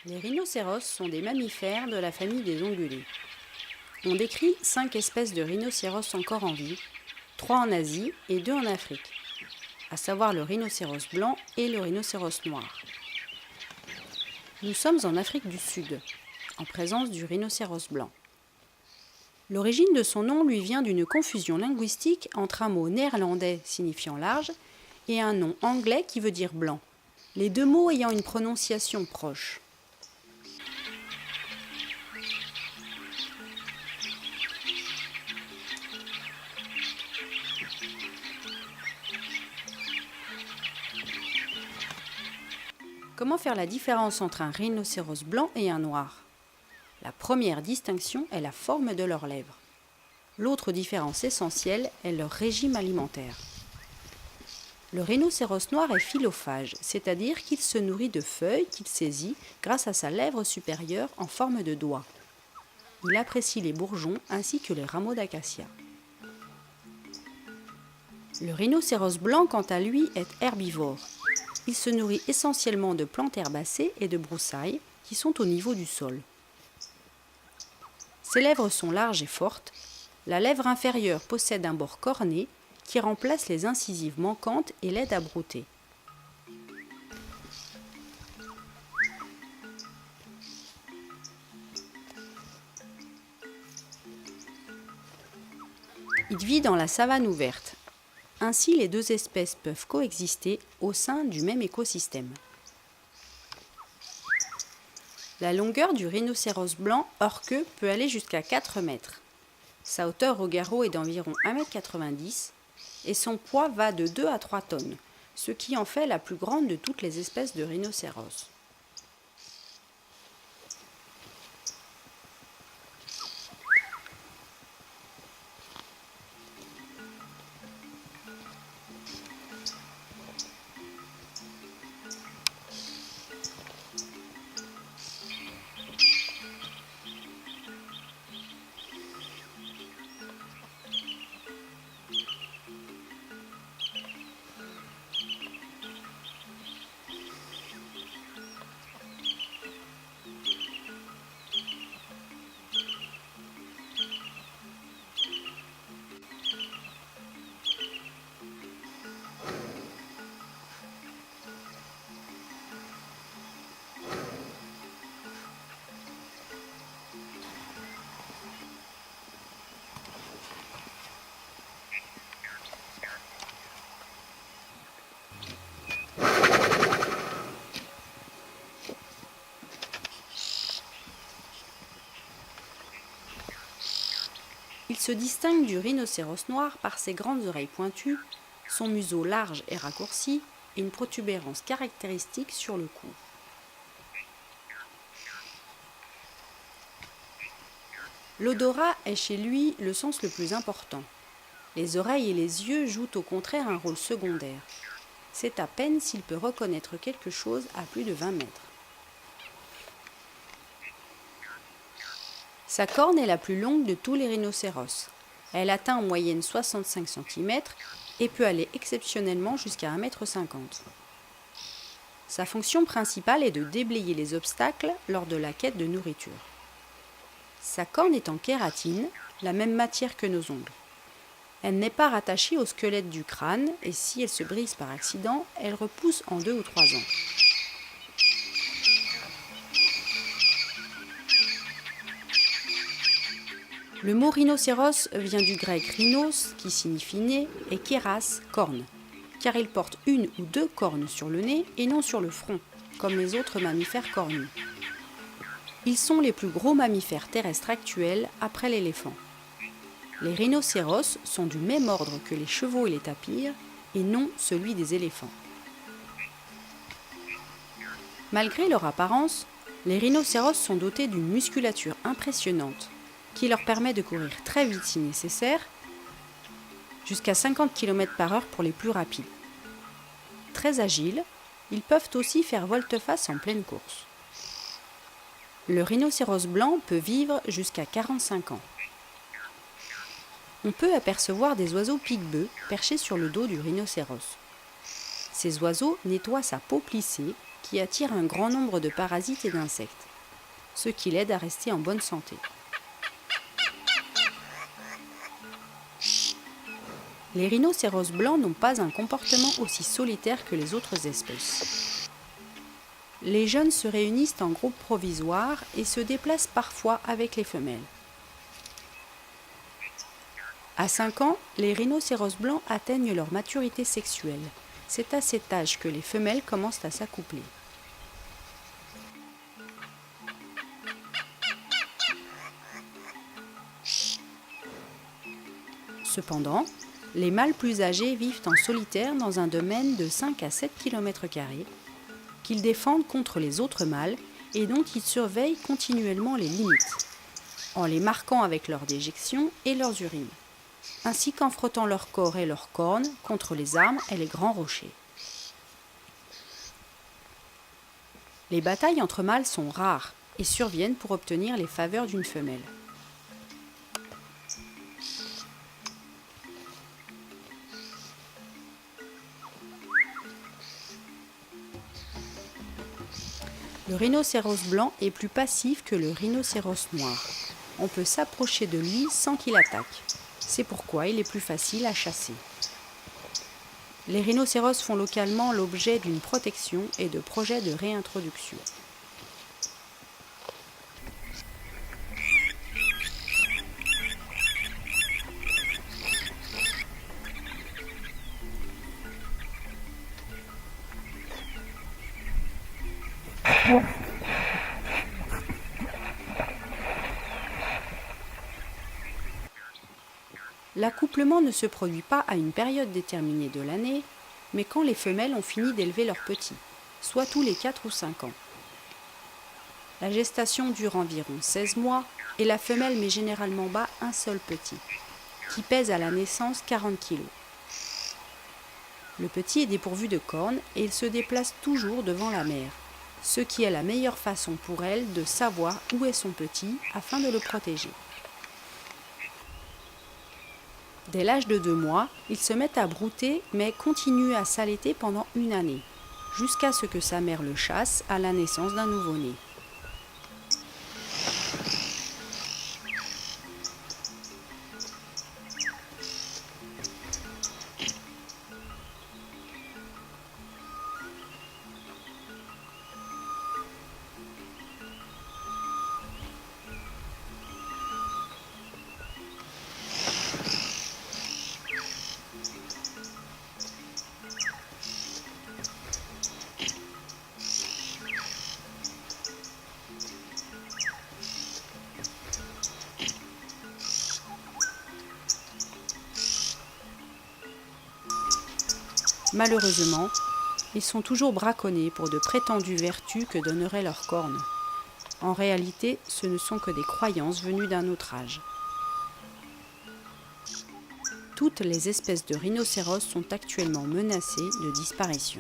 Les rhinocéros sont des mammifères de la famille des ongulés. On décrit 5 espèces de rhinocéros encore en vie, 3 en Asie et 2 en Afrique, à savoir le rhinocéros blanc et le rhinocéros noir. Nous sommes en Afrique du Sud, en présence du rhinocéros blanc. L'origine de son nom lui vient d'une confusion linguistique entre un mot néerlandais signifiant large et un nom anglais qui veut dire blanc, les deux mots ayant une prononciation proche. Comment faire la différence entre un rhinocéros blanc et un noir ? La première distinction est la forme de leurs lèvres. L'autre différence essentielle est leur régime alimentaire. Le rhinocéros noir est philophage, c'est-à-dire qu'il se nourrit de feuilles qu'il saisit grâce à sa lèvre supérieure en forme de doigt. Il apprécie les bourgeons ainsi que les rameaux d'acacia. Le rhinocéros blanc, quant à lui, est herbivore. Il se nourrit essentiellement de plantes herbacées et de broussailles qui sont au niveau du sol. Ses lèvres sont larges et fortes. La lèvre inférieure possède un bord corné qui remplace les incisives manquantes et l'aide à brouter. Il vit dans la savane ouverte. Ainsi, les deux espèces peuvent coexister au sein du même écosystème. La longueur du rhinocéros blanc hors queue peut aller jusqu'à 4 mètres. Sa hauteur au garrot est d'environ 1,90 m et son poids va de 2 à 3 tonnes, ce qui en fait la plus grande de toutes les espèces de rhinocéros. Il se distingue du rhinocéros noir par ses grandes oreilles pointues, son museau large et raccourci et une protubérance caractéristique sur le cou. L'odorat est chez lui le sens le plus important. Les oreilles et les yeux jouent au contraire un rôle secondaire. C'est à peine s'il peut reconnaître quelque chose à plus de 20 mètres. Sa corne est la plus longue de tous les rhinocéros. Elle atteint en moyenne 65 cm et peut aller exceptionnellement jusqu'à 1,50 m. Sa fonction principale est de déblayer les obstacles lors de la quête de nourriture. Sa corne est en kératine, la même matière que nos ongles. Elle n'est pas rattachée au squelette du crâne et si elle se brise par accident, elle repousse en 2 ou 3 ans. Le mot rhinocéros vient du grec rhinos, qui signifie nez, et kéras, corne, car il porte 1 ou 2 cornes sur le nez et non sur le front, comme les autres mammifères cornus. Ils sont les plus gros mammifères terrestres actuels après l'éléphant. Les rhinocéros sont du même ordre que les chevaux et les tapirs, et non celui des éléphants. Malgré leur apparence, les rhinocéros sont dotés d'une musculature impressionnante, qui leur permet de courir très vite si nécessaire, jusqu'à 50 km/h pour les plus rapides. Très agiles, ils peuvent aussi faire volte-face en pleine course. Le rhinocéros blanc peut vivre jusqu'à 45 ans. On peut apercevoir des oiseaux pique-bœufs perchés sur le dos du rhinocéros. Ces oiseaux nettoient sa peau plissée qui attire un grand nombre de parasites et d'insectes, ce qui l'aide à rester en bonne santé. Les rhinocéros blancs n'ont pas un comportement aussi solitaire que les autres espèces. Les jeunes se réunissent en groupe provisoire et se déplacent parfois avec les femelles. À 5 ans, les rhinocéros blancs atteignent leur maturité sexuelle. C'est à cet âge que les femelles commencent à s'accoupler. Cependant, les mâles plus âgés vivent en solitaire dans un domaine de 5 à 7 km² qu'ils défendent contre les autres mâles et dont ils surveillent continuellement les limites, en les marquant avec leurs déjections et leurs urines, ainsi qu'en frottant leur corps et leurs cornes contre les arbres et les grands rochers. Les batailles entre mâles sont rares et surviennent pour obtenir les faveurs d'une femelle. Le rhinocéros blanc est plus passif que le rhinocéros noir. On peut s'approcher de lui sans qu'il attaque. C'est pourquoi il est plus facile à chasser. Les rhinocéros font localement l'objet d'une protection et de projets de réintroduction. L'accouplement ne se produit pas à une période déterminée de l'année, mais quand les femelles ont fini d'élever leurs petits, soit tous les 4 ou 5 ans. La gestation dure environ 16 mois et la femelle met généralement bas un seul petit, qui pèse à la naissance 40 kg. Le petit est dépourvu de cornes et il se déplace toujours devant la mère, ce qui est la meilleure façon pour elle de savoir où est son petit afin de le protéger. Dès l'âge de 2 mois, ils se mettent à brouter mais continuent à s'allaiter pendant une année, jusqu'à ce que sa mère le chasse à la naissance d'un nouveau-né. Malheureusement, ils sont toujours braconnés pour de prétendues vertus que donneraient leurs cornes. En réalité, ce ne sont que des croyances venues d'un autre âge. Toutes les espèces de rhinocéros sont actuellement menacées de disparition.